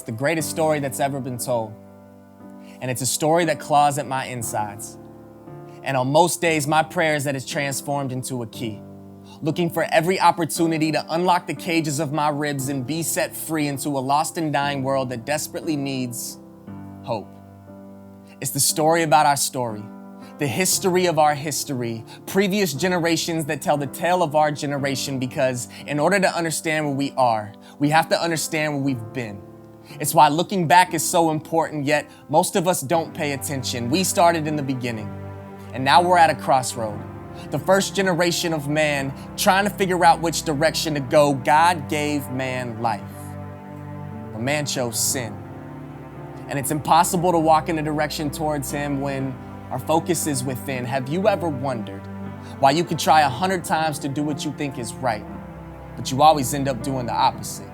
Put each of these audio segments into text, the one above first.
It's the greatest story that's ever been told. And it's a story that claws at my insides. And on most days, my prayer is that it's transformed into a key, looking for every opportunity to unlock the cages of my ribs and be set free into a lost and dying world that desperately needs hope. It's the story about our story, the history of our history, previous generations that tell the tale of our generation, because in order to understand where we are, we have to understand where we've been. It's why looking back is so important, yet most of us don't pay attention. We started in the beginning, and now we're at a crossroad. The first generation of man trying to figure out which direction to go. God gave man life, but man chose sin. And it's impossible to walk in a direction towards him when our focus is within. Have you ever wondered why you could try 100 times to do what you think is right, but you always end up doing the opposite?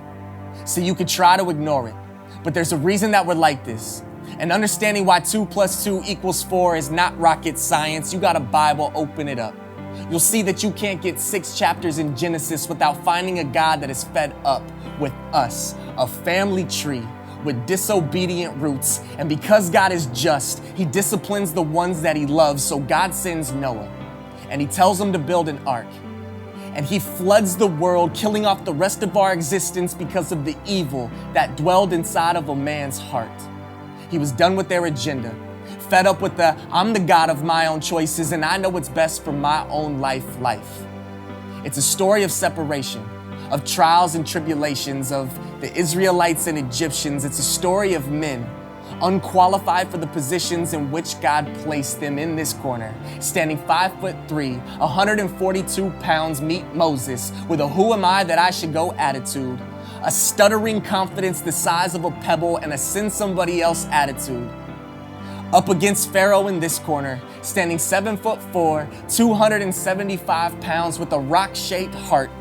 See, you could try to ignore it, but there's a reason that we're like this. And understanding why 2 + 2 = 4 is not rocket science. You got a Bible, open it up. You'll see that you can't get 6 chapters in Genesis without finding a God that is fed up with us, a family tree with disobedient roots. And because God is just, he disciplines the ones that he loves. So God sends Noah, and he tells him to build an ark. And he floods the world, killing off the rest of our existence because of the evil that dwelled inside of a man's heart. He was done with their agenda, fed up with I'm the God of my own choices and I know what's best for my own life. It's a story of separation, of trials and trtribulations, of the Israelites and Egyptians. It's a story of men unqualified for the positions in which God placed them. In this corner, standing 5'3", 142 pounds, meet Moses with a "who am I that I should go" attitude, a stuttering confidence the size of a pebble, and a "send somebody else" attitude. Up against Pharaoh in this corner, standing 7'4", 275 pounds with a rock-shaped heart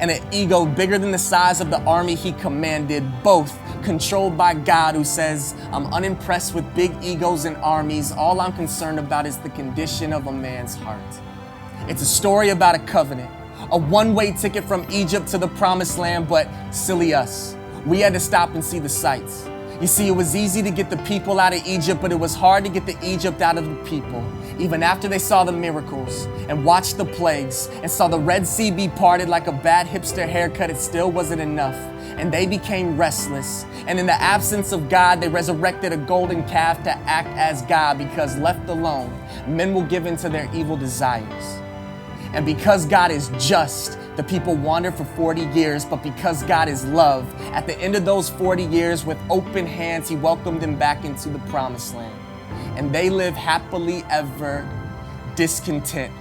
and an ego bigger than the size of the army he commanded, both controlled by God, who says, "I'm unimpressed with big egos and armies. All I'm concerned about is the condition of a man's heart." It's a story about a covenant, a one-way ticket from Egypt to the promised land, but silly us, we had to stop and see the sights. You see, it was easy to get the people out of Egypt, but it was hard to get the Egypt out of the people. Even after they saw the miracles and watched the plagues and saw the Red Sea be parted like a bad hipster haircut, it still wasn't enough. And they became restless. And in the absence of God, they resurrected a golden calf to act as God, because left alone, men will give in to their evil desires. And because God is just, the people wander for 40 years, but because God is love, at the end of those 40 years, with open hands, he welcomed them back into the promised land. And they live happily ever, discontent,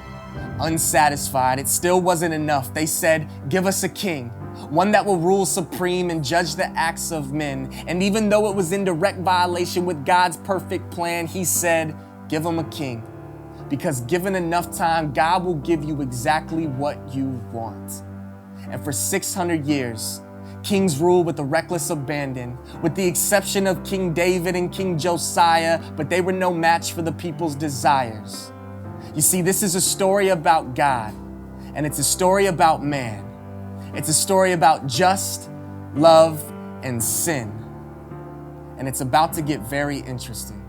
unsatisfied. It still wasn't enough. They said, "Give us a king, one that will rule supreme and judge the acts of men." And even though it was in direct violation with God's perfect plan, he said, "Give them a king. Because given enough time, God will give you exactly what you want." And for 600 years, kings ruled with a reckless abandon, with the exception of King David and King Josiah, but they were no match for the people's desires. You see, this is a story about God, and it's a story about man. It's a story about just, love, and sin. And it's about to get very interesting.